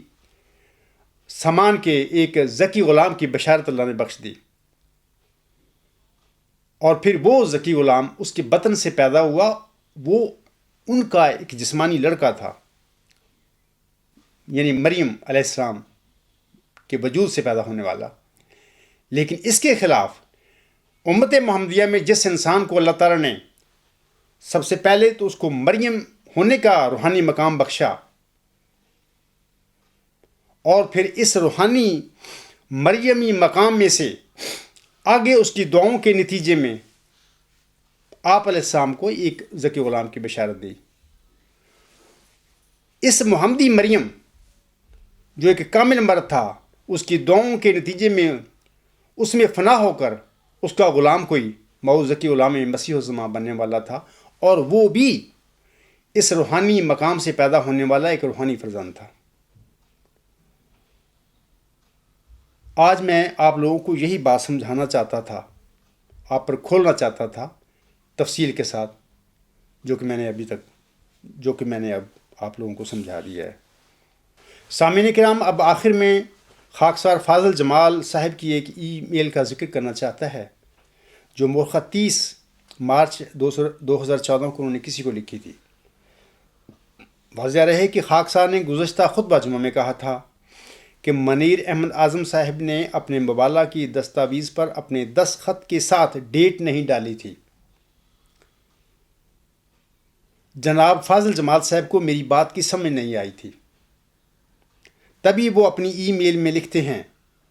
سامان کے ایک ذکی غلام کی بشارت اللہ نے بخش دی. اور پھر وہ ذکی غلام اس کے بطن سے پیدا ہوا، وہ ان کا ایک جسمانی لڑکا تھا، یعنی مریم علیہ السلام کے وجود سے پیدا ہونے والا. لیکن اس کے خلاف امت محمدیہ میں جس انسان کو اللہ تعالیٰ نے سب سے پہلے تو اس کو مریم ہونے کا روحانی مقام بخشا، اور پھر اس روحانی مریمی مقام میں سے آگے اس کی دعاؤں کے نتیجے میں آپ علیہ السلام کو ایک ذکی غلام کی بشارت دی. اس محمدی مریم جو ایک کامل مرد تھا، اس کی دعاؤں کے نتیجے میں اس میں فنا ہو کر اس کا غلام کوئی ماؤ ذکی غلام مسیح الزمان بننے والا تھا، اور وہ بھی اس روحانی مقام سے پیدا ہونے والا ایک روحانی فرزند تھا. آج میں آپ لوگوں کو یہی بات سمجھانا چاہتا تھا، آپ پر کھولنا چاہتا تھا تفصیل کے ساتھ، جو کہ میں نے اب آپ لوگوں کو سمجھا دیا ہے. سامعین کرام، اب آخر میں خاکسار فاضل جمال صاحب کی ایک ای میل کا ذکر کرنا چاہتا ہے، جو مورخہ 30 مارچ 2014 کو انہوں نے کسی کو لکھی تھی. واضح رہے کہ خاکسار نے گزشتہ خطبہ جمعہ میں کہا تھا کہ منیر احمد اعظم صاحب نے اپنے مبالغہ کی دستاویز پر اپنے دستخط کے ساتھ ڈیٹ نہیں ڈالی تھی. جناب فاضل جمال صاحب کو میری بات کی سمجھ نہیں آئی تھی، تبھی وہ اپنی ای میل میں لکھتے ہیں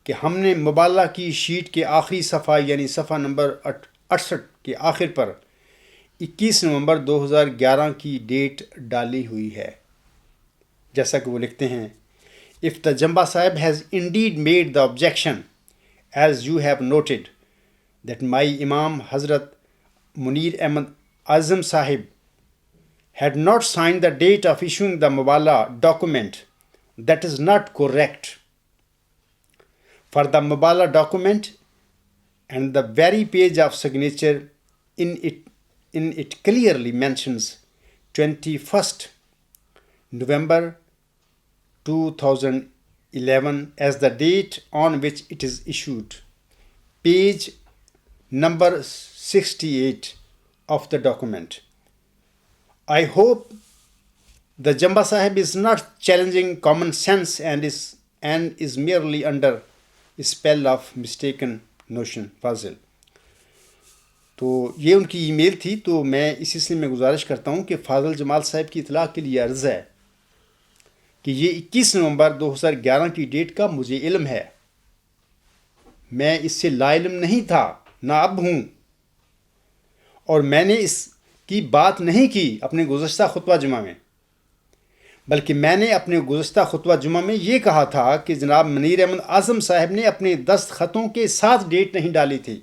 کہ ہم نے مبالغہ کی شیٹ کے آخری صفحہ یعنی صفحہ نمبر 68 کے آخر پر 21 نومبر 2011 کی ڈیٹ ڈالی ہوئی ہے. جیسا کہ وہ لکھتے ہیں، If the Jamba Sahib has indeed made the objection, as you have noted, that my Imam Hazrat Munir Ahmad Azam Sahib had not signed the date of issuing the Mubala document, that is not correct. For the Mubala document and the very page of signature in it clearly mentions 21st November 2011 as the date on which it is issued. Page number 68 of the document. I hope the Jamba Sahib is not challenging common sense and is merely under a spell of mistaken notion. Fazil. تو یہ ان کی ای میل تھی. تو میں اس سلسلے میں گزارش کرتا ہوں کہ فاضل جمال صاحب کی اطلاع کے لیے عرض ہے کہ یہ 21 نومبر 2011 کی ڈیٹ کا مجھے علم ہے. میں اس سے لا علم نہیں تھا، نہ اب ہوں، اور میں نے اس کی بات نہیں کی اپنے گزشتہ خطبہ جمعہ میں، بلکہ میں نے اپنے گزشتہ خطبہ جمعہ میں یہ کہا تھا کہ جناب منیر احمد اعظم صاحب نے اپنے دستخطوں کے ساتھ ڈیٹ نہیں ڈالی تھی.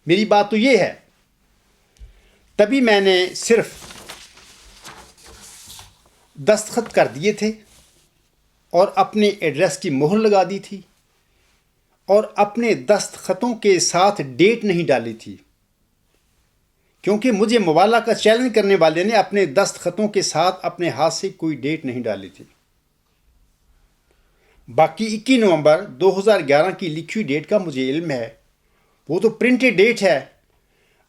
میری بات تو یہ ہے. تبھی میں نے صرف دستخط کر دیے تھے اور اپنے ایڈریس کی مہر لگا دی تھی اور اپنے دستخطوں کے ساتھ ڈیٹ نہیں ڈالی تھی، کیونکہ مجھے مبالغہ کا چیلنج کرنے والے نے اپنے دستخطوں کے ساتھ اپنے ہاتھ سے کوئی ڈیٹ نہیں ڈالی تھی. باقی 21 نومبر 2011 کی لکھی ہوئی ڈیٹ کا مجھے علم ہے. وہ تو پرنٹڈ ڈیٹ ہے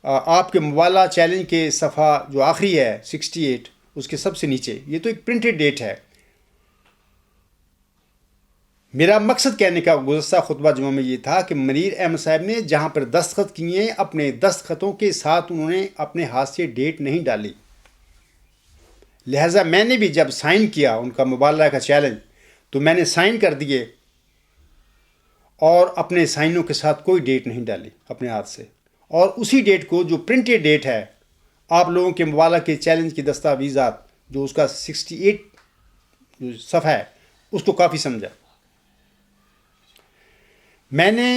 آپ کے مبالغہ چیلنج کے صفحہ جو آخری ہے 68 اس کے سب سے نیچے. یہ تو ایک پرنٹڈ ڈیٹ ہے. میرا مقصد کہنے کا گزشتہ خطبہ جمعہ میں یہ تھا کہ منیر احمد صاحب نے جہاں پر دستخط کیے، اپنے دستخطوں کے ساتھ انہوں نے اپنے ہاتھ سے ڈیٹ نہیں ڈالی، لہٰذا میں نے بھی جب سائن کیا ان کا مبالغہ کا چیلنج، تو میں نے سائن کر دیے اور اپنے سائنوں کے ساتھ کوئی ڈیٹ نہیں ڈالی اپنے ہاتھ سے، اور اسی ڈیٹ کو جو پرنٹڈ ڈیٹ ہے، آپ لوگوں کے مبالغہ کے چیلنج کی دستاویزات جو اس کا 68 جو صفحہ ہے اس کو کافی سمجھا۔ میں نے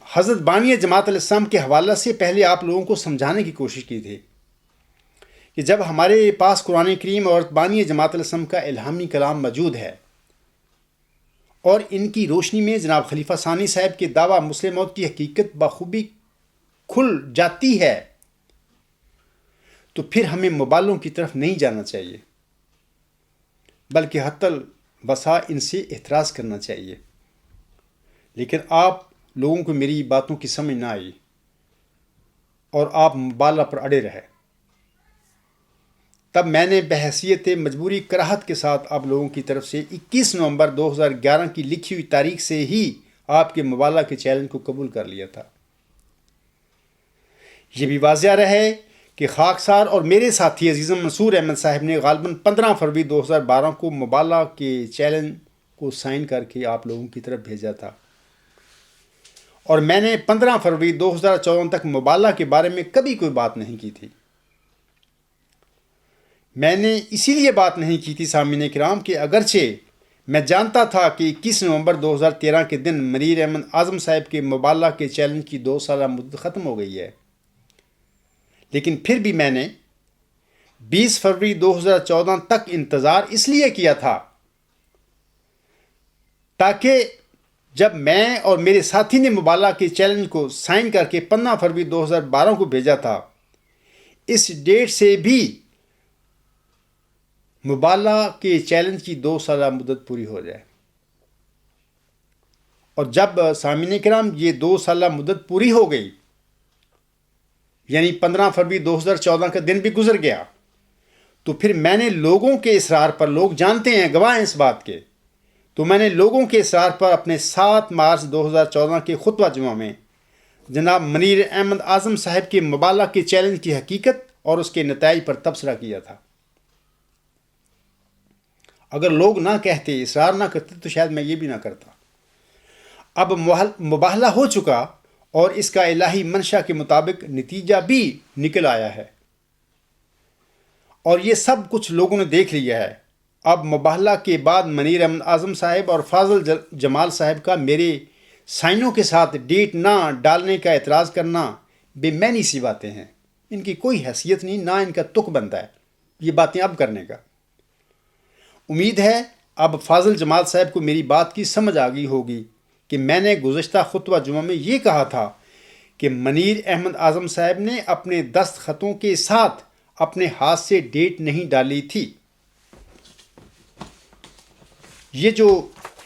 حضرت بانی جماعت علیہ السلام کے حوالہ سے پہلے آپ لوگوں کو سمجھانے کی کوشش کی تھی کہ جب ہمارے پاس قرآن کریم اور بانی جماعت علیہ السلام کا الہامی کلام موجود ہے اور ان کی روشنی میں جناب خلیفہ ثانی صاحب کے دعویٰ مسلم موت کی حقیقت بخوبی کھل جاتی ہے، تو پھر ہمیں مبالغوں کی طرف نہیں جانا چاہیے، بلکہ حتی الوسع ان سے اعتراض کرنا چاہیے۔ لیکن آپ لوگوں کو میری باتوں کی سمجھ نہ آئی اور آپ مبالغہ پر اڑے رہے، تب میں نے بحیثیت مجبوری کراہت کے ساتھ آپ لوگوں کی طرف سے 21 نومبر 2011 کی لکھی ہوئی تاریخ سے ہی آپ کے مبالغہ کے چیلنج کو قبول کر لیا تھا۔ یہ بھی واضح رہے کہ خاکسار اور میرے ساتھی عزیزم منصور احمد صاحب نے غالباً 15 فروری 2012 کو مبالغہ کے چیلنج کو سائن کر کے آپ لوگوں کی طرف بھیجا تھا، اور میں نے 15 فروری 2014 تک مبالغہ کے بارے میں کبھی کوئی بات نہیں کی تھی۔ میں نے اسی لیے بات نہیں کی تھی سامعین کرام کہ اگرچہ میں جانتا تھا کہ 21 نومبر 2013 کے دن منیر احمد اعظم صاحب کے مبالغہ کے چیلنج کی 2 سالہ مدت ختم ہو گئی ہے، لیکن پھر بھی میں نے 20 فروری 2014 تک انتظار اس لیے کیا تھا تاکہ جب میں اور میرے ساتھی نے مبالغہ کے چیلنج کو سائن کر کے 15 فروری 2012 کو بھیجا تھا، اس ڈیٹ سے بھی مبالغہ کے چیلنج کی 2 سالہ مدت پوری ہو جائے۔ اور جب سامعین کرام یہ 2 سالہ مدت پوری ہو گئی، یعنی 15 فروری 2014 کا دن بھی گزر گیا، تو پھر میں نے لوگوں کے اصرار پر، لوگ جانتے ہیں، گواہ ہیں اس بات کے، تو میں نے لوگوں کے اصرار پر اپنے 7 مارچ 2014 کے خطبہ جمعہ میں جناب منیر احمد اعظم صاحب کے مبالغہ کے چیلنج کی حقیقت اور اس کے نتائج پر تبصرہ کیا تھا۔ اگر لوگ نہ کہتے، اصرار نہ کرتے، تو شاید میں یہ بھی نہ کرتا۔ اب مباہلہ ہو چکا اور اس کا الہی منشا کے مطابق نتیجہ بھی نکل آیا ہے، اور یہ سب کچھ لوگوں نے دیکھ لیا ہے۔ اب مباہلہ کے بعد منیر احمد اعظم صاحب اور فاضل جمال صاحب کا میرے سائنوں کے ساتھ ڈیٹ نہ ڈالنے کا اعتراض کرنا بے معنی سی باتیں ہیں، ان کی کوئی حیثیت نہیں، نہ ان کا تک بنتا ہے یہ باتیں اب کرنے کا۔ امید ہے اب فاضل جمال صاحب کو میری بات کی سمجھ آ گئی ہوگی کہ میں نے گزشتہ خطبہ جمعہ میں یہ کہا تھا کہ منیر احمد اعظم صاحب نے اپنے دستخطوں کے ساتھ اپنے ہاتھ سے ڈیٹ نہیں ڈالی تھی۔ یہ جو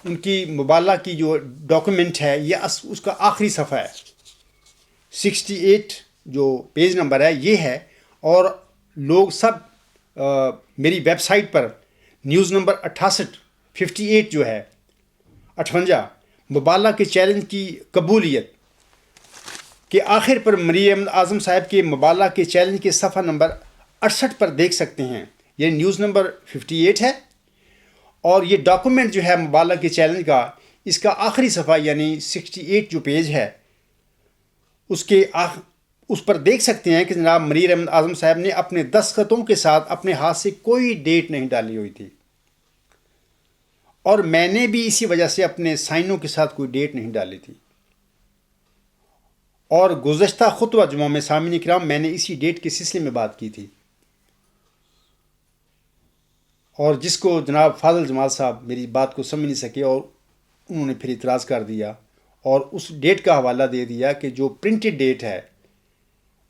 ان کی مبالغہ کی جو ڈاکومنٹ ہے، یہ اس کا آخری صفحہ ہے، 68 جو پیج نمبر ہے یہ ہے، اور لوگ سب میری ویب سائٹ پر نیوز نمبر 58 جو ہے 58 مبالغہ کے چیلنج کی قبولیت کے آخر پر منیر احمد اعظم صاحب کے مبالغہ کے چیلنج کے صفحہ نمبر 68 پر دیکھ سکتے ہیں، یہ نیوز نمبر 58 ہے، اور یہ ڈاکومنٹ جو ہے مبالغہ کے چیلنج کا، اس کا آخری صفحہ یعنی 68 جو پیج ہے اس پر دیکھ سکتے ہیں کہ جناب منیر احمد اعظم صاحب نے اپنے دستخطوں کے ساتھ اپنے ہاتھ سے کوئی ڈیٹ نہیں ڈالی ہوئی تھی، اور میں نے بھی اسی وجہ سے اپنے سائنوں کے ساتھ کوئی ڈیٹ نہیں ڈالی تھی۔ اور گزشتہ خطبہ جمعہ میں سامعین کرام میں نے اسی ڈیٹ کے سلسلے میں بات کی تھی، اور جس کو جناب فاضل جمال صاحب میری بات کو سمجھ نہیں سکے اور انہوں نے پھر اعتراض کر دیا اور اس ڈیٹ کا حوالہ دے دیا کہ جو پرنٹڈ ڈیٹ ہے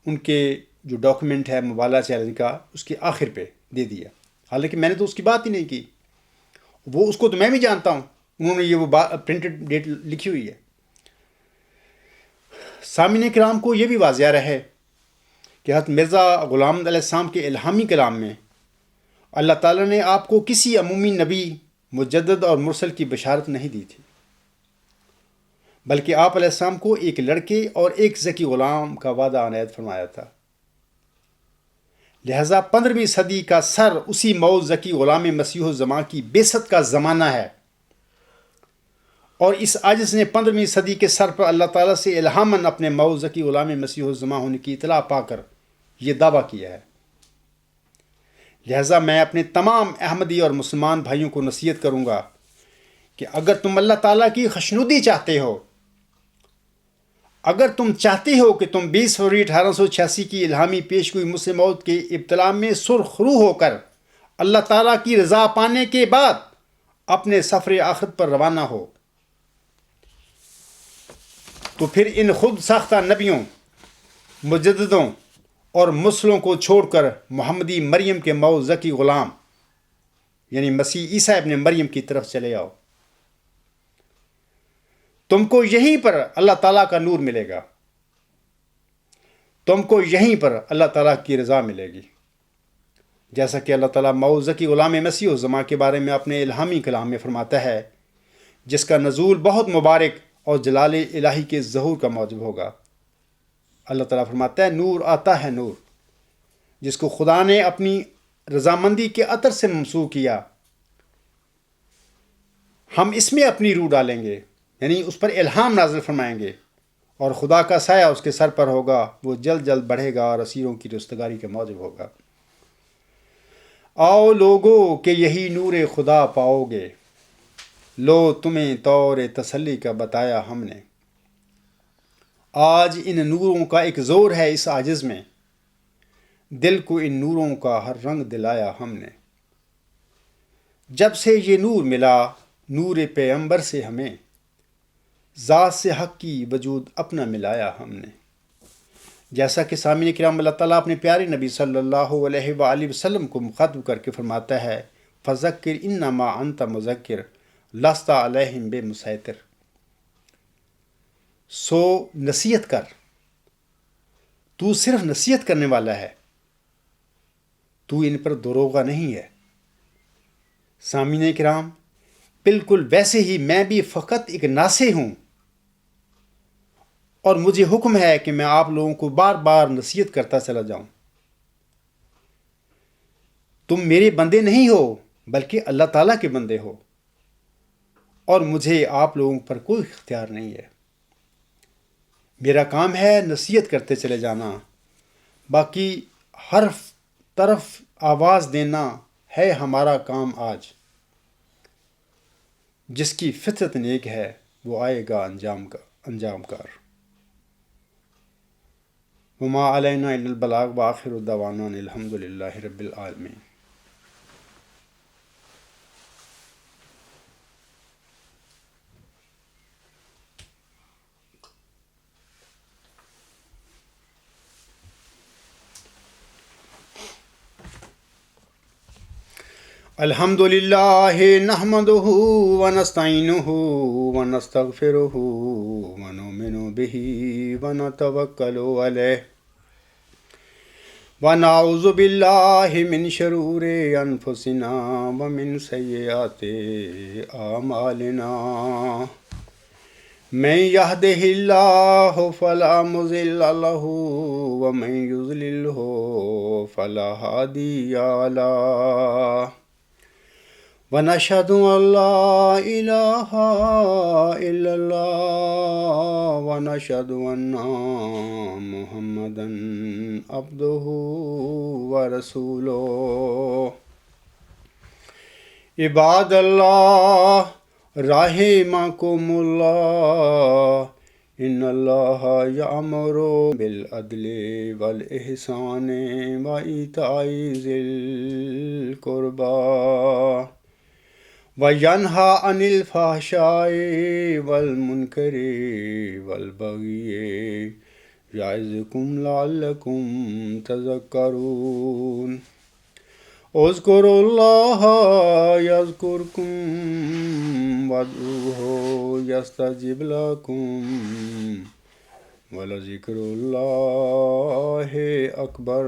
ان کے جو ڈاکومنٹ ہے مبالغہ چیلنج کا، اس کے آخر پہ دے دیا، حالانکہ میں نے تو اس کی بات ہی نہیں کی، وہ اس کو تو میں بھی جانتا ہوں، انہوں نے یہ وہ پرنٹڈ ڈیٹ لکھی ہوئی ہے۔ سامعین کرام کو یہ بھی واضح رہے کہ حضرت مرزا غلام علیہ السلام کے الہامی کلام میں اللہ تعالیٰ نے آپ کو کسی عمومی نبی مجدد اور مرسل کی بشارت نہیں دی تھی، بلکہ آپ علیہ السلام کو ایک لڑکے اور ایک ذکی غلام کا وعدہ عنایت فرمایا تھا۔ لہذا 15ویں صدی کا سر اسی موعود ذکی غلام مسیح الزمان کی بعثت کا زمانہ ہے، اور اس عاجز نے 15ویں صدی کے سر پر اللہ تعالیٰ سے الہاماً اپنے موعود ذکی غلام مسیح الزمان ہونے کی اطلاع پا کر یہ دعویٰ کیا ہے۔ لہذا میں اپنے تمام احمدی اور مسلمان بھائیوں کو نصیحت کروں گا کہ اگر تم اللہ تعالیٰ کی خوشنودی چاہتے ہو، اگر تم چاہتے ہو کہ تم 20 فروری 1886 کی الہامی پیشگوئی مسلم موت کے ابتلا میں سرخ روح ہو کر اللہ تعالیٰ کی رضا پانے کے بعد اپنے سفر آخرت پر روانہ ہو، تو پھر ان خود ساختہ نبیوں، مجددوں اور مرسلوں کو چھوڑ کر محمدی مریم کے موعود ذکی غلام یعنی مسیح عیسیٰ ابن مریم کی طرف چلے آؤ۔ تم کو یہیں پر اللہ تعالیٰ کا نور ملے گا، تم کو یہیں پر اللہ تعالیٰ کی رضا ملے گی، جیسا کہ اللہ تعالیٰ موعود ذکی غلام مسیح الزمان کے بارے میں اپنے الہامی کلام میں فرماتا ہے، جس کا نزول بہت مبارک اور جلال الہی کے ظہور کا موجب ہوگا۔ اللہ تعالیٰ فرماتا ہے، نور آتا ہے نور، جس کو خدا نے اپنی رضامندی کے عطر سے ممسوح کیا، ہم اس میں اپنی روح ڈالیں گے، یعنی اس پر الہام نازل فرمائیں گے، اور خدا کا سایہ اس کے سر پر ہوگا، وہ جلد جلد بڑھے گا اور اسیروں کی رستگاری کے موجب ہوگا۔ آؤ لوگو کہ یہی نور خدا پاؤ گے، لو تمہیں طور تسلی کا بتایا ہم نے۔ آج ان نوروں کا ایک زور ہے اس عاجز میں، دل کو ان نوروں کا ہر رنگ دلایا ہم نے۔ جب سے یہ نور ملا نور پیغمبر سے ہمیں، ذات سے حق کی وجود اپنا ملایا ہم نے۔ جیسا کہ سامعین کرام اللہ تعالیٰ اپنے پیارے نبی صلی اللہ علیہ وآلہ وسلم کو مخاطب کر کے فرماتا ہے، فذکر انما انت مذکر لست علیہم بمسیطر۔ سو نصیحت کر، تو صرف نصیحت کرنے والا ہے، تو ان پر دروغہ نہیں ہے۔ سامعین کرام، بالکل ویسے ہی میں بھی فقط ایک ناصح ہوں، اور مجھے حکم ہے کہ میں آپ لوگوں کو بار بار نصیحت کرتا چلا جاؤں۔ تم میرے بندے نہیں ہو بلکہ اللہ تعالیٰ کے بندے ہو، اور مجھے آپ لوگوں پر کوئی اختیار نہیں ہے۔ میرا کام ہے نصیحت کرتے چلے جانا، باقی ہر طرف آواز دینا ہے ہمارا کام آج۔ جس کی فطرت نیک ہے وہ آئے گا انجام کار۔ وما علینا الا البلاغ وآخر دعوانا الحمد للہ رب العالمین۔ الحمد للہ نحمدہ ونستعینہ ونستغفرہ ونؤمن بہ ونتوکل علیہ ونعوذ باللہ من شرور انفسنا ومن سیئات اعمالنا، من یہدہ اللہ فلا مضل لہ ومن یضللہ فلا ہادی لہ، ونشهد أن لا إله إلا الله ونشهد أن محمدا عبده ورسوله۔ عباد الله رحمكم الله، إن الله يأمر بالعدل والإحسان وإيتاء ذي القربى وَيَنْهَى عَنِ الْفَحْشَاءِ وَالْمُنْكَرِ وَالْبَغْيِ يَعِظُكُمْ لَعَلَّكُمْ تَذَكَّرُونَ۔ اذْكُرُوا اللَّهَ يَذْكُرْكُمْ وَادْعُوهُ يَسْتَجِبْ لَكُمْ وَلَذِكْرُ اللَّهِ أَكْبَرُ۔